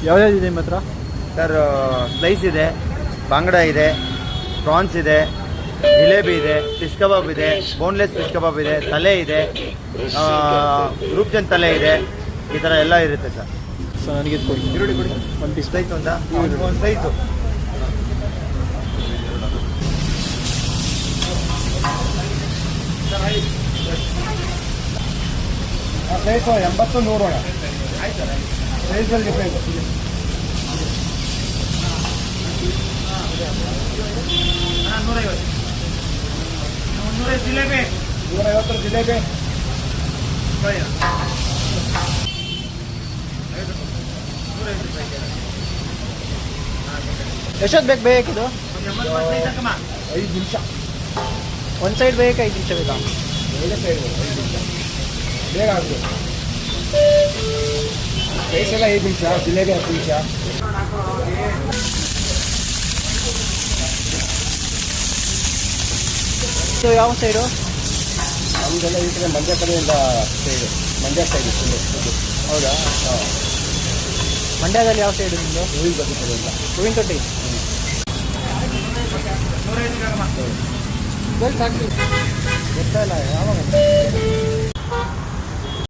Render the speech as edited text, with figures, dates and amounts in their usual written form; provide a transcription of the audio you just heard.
ಯಾವ್ಯಾವ್ದಿದೆ ನಿಮ್ಮ ಹತ್ರ? Sir slice ಇದೆ, ಬಾಂಗಡ ಇದೆ, ಪ್ರಾನ್ಸ್ ಇದೆ, ಜಿಲೇಬಿ ಇದೆ, ಫಿಶ್ ಕಬಾಬ್ ಇದೆ, ಬೋನ್ಲೆಸ್ ಫಿಶ್ ಕಬಾಬ್ ಇದೆ, ತಲೆ ಇದೆ, ರೂಪ್ಚಂದ್ ತಲೆ ಇದೆ. ಈ ಥರ ಎಲ್ಲ ಇರುತ್ತೆ ಸರ್. ಸೊ ನನಗೆ ಕೊಡಿ, ಈರುಳ್ಳಿ ಕೊಡಿ, ಒಂದು ಪೀಸ್. ಸ್ಲೈಸ್ ಒಂದು ಸ್ಲೈಸು ಸ್ಲೈಸು 80-100 ಆಯ್ತು ಸರ್. ಸ್ಲೈಸಲ್ಲಿ ಡಿಫ್ರೆಂಟ್. ಜಿಲೇಬಿ 150 ಜಿಲೇಬಿ. ಎಷ್ಟೊತ್ತು ಬೇಕು ಬೇಕಿದು? 5 ನಿಮಿಷ. ಒಂದು ಸೈಡ್ ಬೇಕು, 5 ನಿಮಿಷ ಬೇಕಾ? ಒಳ್ಳೆ ಸೈಡ್ 5 ನಿಮಿಷ ಬೇಗ ಆಗ್ಬೋದು. ಸ್ಲೈಸ್ ಎಲ್ಲ 5 ನಿಮಿಷ, ಜಿಲೇಬಿ 10 ನಿಮಿಷ. ಇದು ಯಾವ ಸೈಡು? ನಮಗೆಲ್ಲ ಈ ಕಡೆ ಮಂಡ್ಯ ಕಡೆಯಿಂದ ಸೈಡು, ಮಂಡ್ಯ ಸೈಡು ಫುಲ್ಲು. ಹೌದಾ? ಹಾಂ, ಮಂಡ್ಯದಲ್ಲಿ ಯಾವ ಸೈಡು ನಿಮ್ಮದು? ಹೂವಿನ ಬಗ್ಗೆ ಕಡೆಯಿಂದ. ಹೂವಿನ ತೊಟ್ಟಿ. ಸಾಕು ಗೊತ್ತಾಯಿಲ್ಲ ಯಾವಾಗ